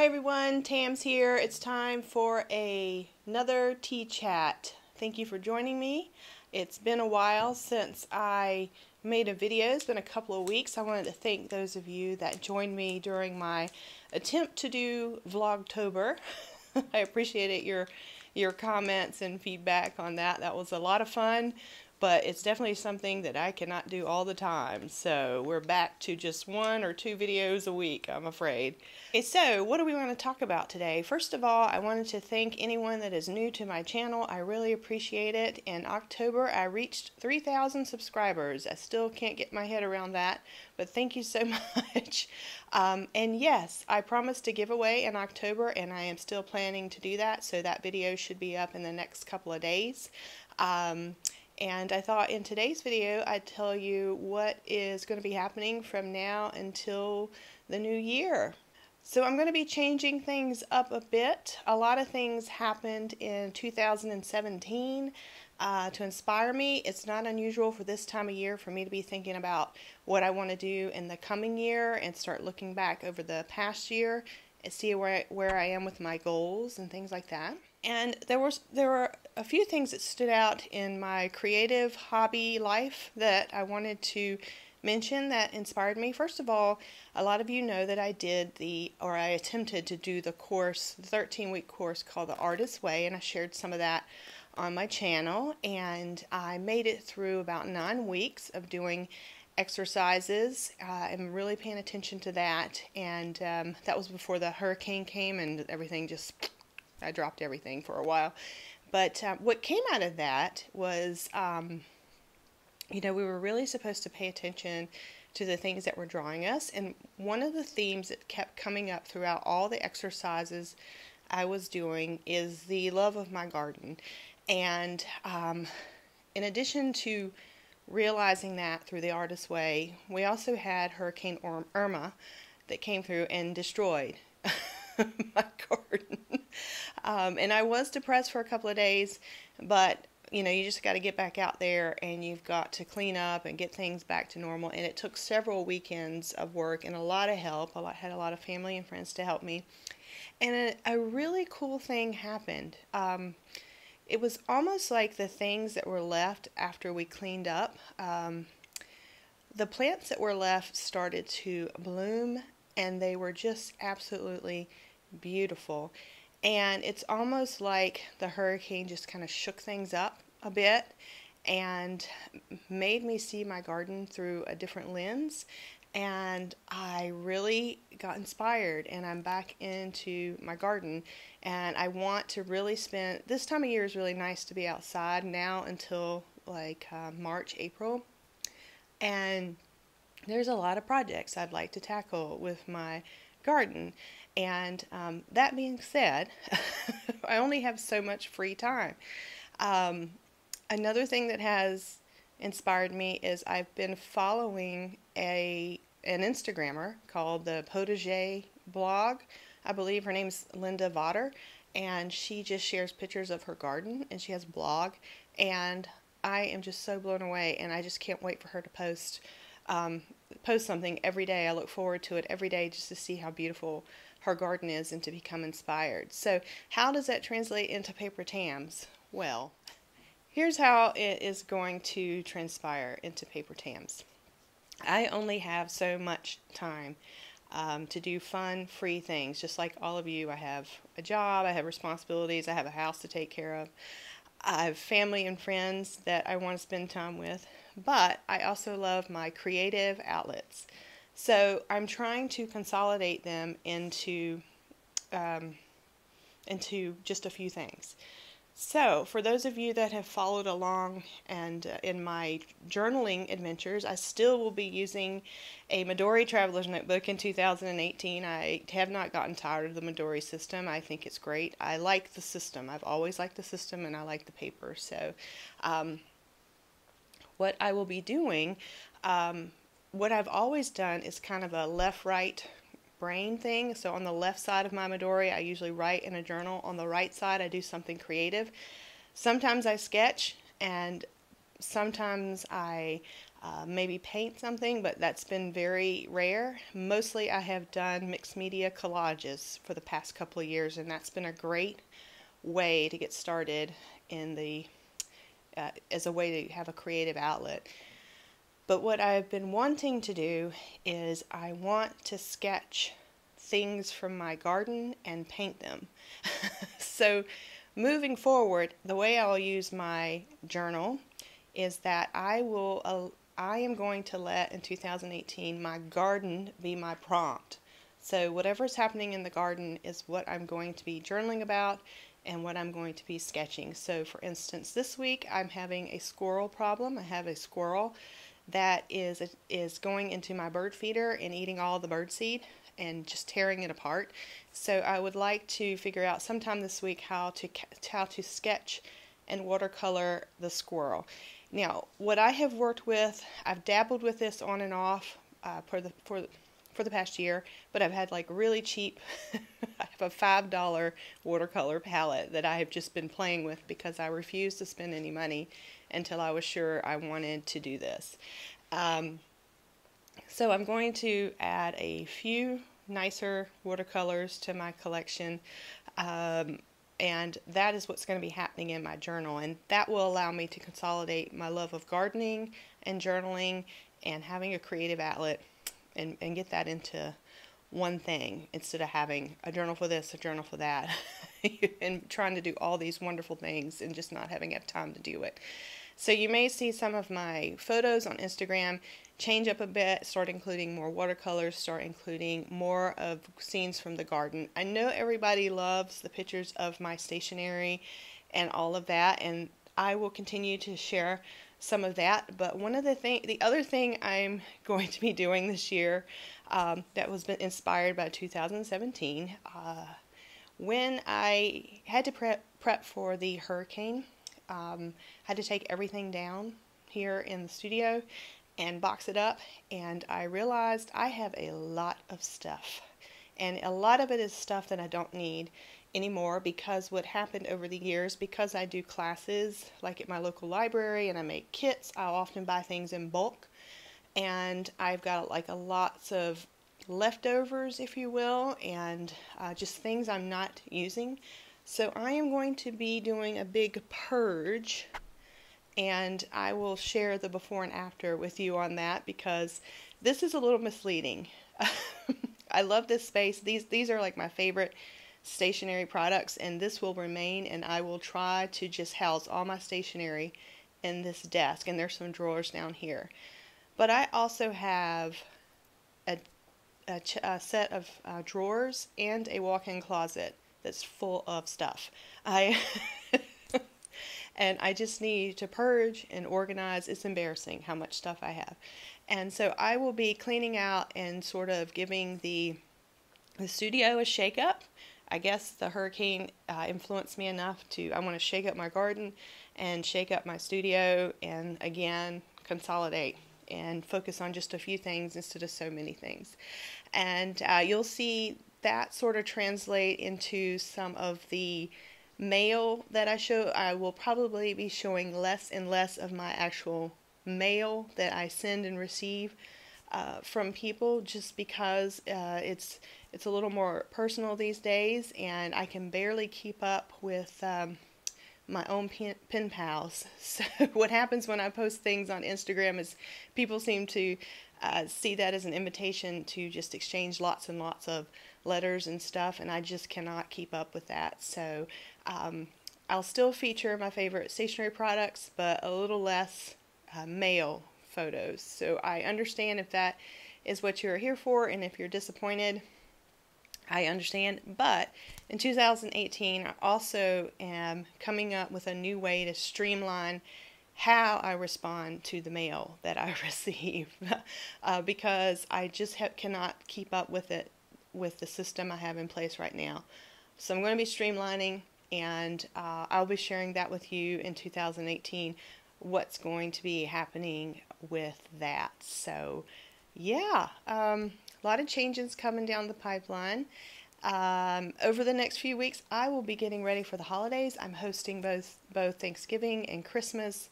everyone, Tams here. It's time for another tea chat. Thank you for joining me. It's been a while since I made a video. It's been a couple of weeks. I wanted to thank those of you that joined me during my attempt to do Vlogtober. I appreciated your comments and feedback on that. That was a lot of fun. But it's definitely something that I cannot do all the time. So we're back to just 1 or 2 videos a week, I'm afraid. Okay, so what do we want to talk about today? First of all, I wanted to thank anyone that is new to my channel. I really appreciate it. In October, I reached 3,000 subscribers. I still can't get my head around that, but thank you so much. And yes, I promised to give away in October, and I am still planning to do that. So that video should be up in the next couple of days. And I thought in today's video I'd tell you what is going to be happening from now until the new year. So I'm going to be changing things up a bit. A lot of things happened in 2017 to inspire me. It's not unusual for this time of year for me to be thinking about what I want to do in the coming year and start looking back over the past year and see where I am with my goals and things like that. And there were a few things that stood out in my creative hobby life that I wanted to mention that inspired me. First of all, a lot of you know that I attempted to do the course, the 13-week course called The Artist's Way, and I shared some of that on my channel, and I made it through about 9 weeks of doing exercises. I'm really paying attention to that, and that was before the hurricane came and everything just, I dropped everything for a while. But what came out of that was, we were really supposed to pay attention to the things that were drawing us. And one of the themes that kept coming up throughout all the exercises I was doing is the love of my garden. And in addition to realizing that through the Artist's Way, we also had Hurricane Irma that came through and destroyed my garden. And I was depressed for a couple of days, but you just got to get back out there and you've got to clean up and get things back to normal. And it took several weekends of work and a lot of help. I had a lot of family and friends to help me. And a really cool thing happened. It was almost like the things that were left after we cleaned up, the plants that were left started to bloom, and they were just absolutely beautiful. And it's almost like the hurricane just kind of shook things up a bit and made me see my garden through a different lens. And I really got inspired, and I'm back into my garden. And I want to really spend, this time of year is really nice to be outside now until like March, April. And there's a lot of projects I'd like to tackle with my garden. And that being said, I only have so much free time. Another thing that has inspired me is I've been following an Instagrammer called the Potager blog. I believe her name's Linda Votter, and she just shares pictures of her garden, and she has a blog, and I am just so blown away, and I just can't wait for her to post something every day. I look forward to it every day just to see how beautiful her garden is and to become inspired. So how does that translate into PaperTams? Well, here's how it is going to transpire into PaperTams. I only have so much time to do fun, free things. Just like all of you, I have a job, I have responsibilities, I have a house to take care of. I have family and friends that I want to spend time with, but I also love my creative outlets. So I'm trying to consolidate them into just a few things. So for those of you that have followed along and in my journaling adventures, I still will be using a Midori Traveler's Notebook in 2018. I have not gotten tired of the Midori system. I think it's great. I like the system. I've always liked the system, and I like the paper. So what I will be doing, what I've always done is kind of a left-right brain thing. So on the left side of my Midori, I usually write in a journal. On the right side, I do something creative. Sometimes I sketch, and Sometimes I maybe paint something, but that's been very rare. Mostly I have done mixed media collages for the past couple of years, and that's been a great way to get started in the as a way to have a creative outlet. But what I've been wanting to do is I want to sketch things from my garden and paint them. So moving forward, the way I'll use my journal is that I am going to let in 2018 my garden be my prompt. So whatever's happening in the garden is what I'm going to be journaling about and what I'm going to be sketching. So for instance, this week I'm having a squirrel problem. I have a squirrel that is going into my bird feeder and eating all the bird seed and just tearing it apart. So I would like to figure out sometime this week how to sketch and watercolor the squirrel. Now, what I have worked with, I've dabbled with this on and off for the past year, but I've had like really cheap, I have a $5 watercolor palette that I have just been playing with because I refused to spend any money until I was sure I wanted to do this. So I'm going to add a few nicer watercolors to my collection, and that is what's going to be happening in my journal, and that will allow me to consolidate my love of gardening and journaling and having a creative outlet and get that into one thing instead of having a journal for this, a journal for that, and trying to do all these wonderful things and just not having enough time to do it. So you may see some of my photos on Instagram change up a bit, start including more watercolors, start including more of scenes from the garden. I know everybody loves the pictures of my stationery and all of that, and I will continue to share some of that. But the other thing I'm going to be doing this year that was inspired by 2017, when I had to prep for the hurricane, had to take everything down here in the studio and box it up, and I realized I have a lot of stuff, and a lot of it is stuff that I don't need anymore, because what happened over the years, because I do classes like at my local library and I make kits, I'll often buy things in bulk, and I've got like lots of leftovers, if you will, and just things I'm not using. So I am going to be doing a big purge, and I will share the before and after with you on that, because this is a little misleading. I love this space. These are like my favorite stationery products, and this will remain, and I will try to just house all my stationery in this desk, and there's some drawers down here. But I also have a set of drawers and a walk-in closet that's full of stuff. And I just need to purge and organize. It's embarrassing how much stuff I have. And so I will be cleaning out and sort of giving the studio a shake-up. I guess the hurricane influenced me enough I want to shake up my garden and shake up my studio, and again, consolidate and focus on just a few things instead of so many things. And you'll see that sort of translate into some of the mail that I show. I will probably be showing less and less of my actual mail that I send and receive from people, just because it's a little more personal these days, and I can barely keep up with my own pen pals. So what happens when I post things on Instagram is people seem to see that as an invitation to just exchange lots and lots of letters and stuff, and I just cannot keep up with that. So I'll still feature my favorite stationery products, but a little less mail photos. So I understand if that is what you're here for, and if you're disappointed, I understand. But in 2018, I also am coming up with a new way to streamline how I respond to the mail that I receive, because I just cannot keep up with it with the system I have in place right now. So I'm going to be streamlining, and I'll be sharing that with you in 2018, what's going to be happening with that. So yeah, a lot of changes coming down the pipeline. Over the next few weeks, I will be getting ready for the holidays. I'm hosting both Thanksgiving and Christmas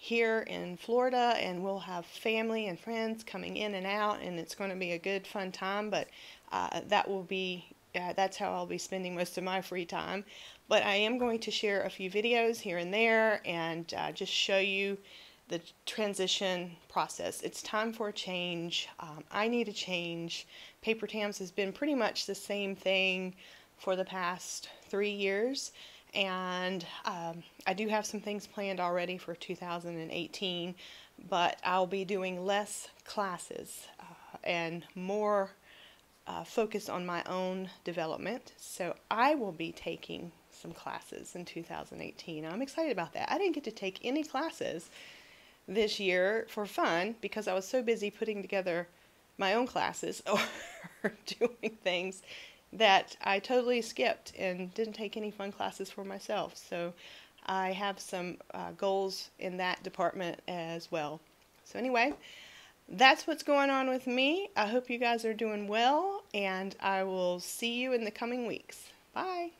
here in Florida, and we'll have family and friends coming in and out, and it's going to be a good fun time. But that's how I'll be spending most of my free time. But I am going to share a few videos here and there and just show you the transition process. It's time for a change. I need a change. PaperTams has been pretty much the same thing for the past 3 years, and I do have some things planned already for 2018, but I'll be doing less classes and more focus on my own development. So I will be taking some classes in 2018. I'm excited about that. I didn't get to take any classes this year for fun because I was so busy putting together my own classes or doing things that I totally skipped and didn't take any fun classes for myself. So I have some goals in that department as well. So anyway, that's what's going on with me. I hope you guys are doing well, and I will see you in the coming weeks. Bye.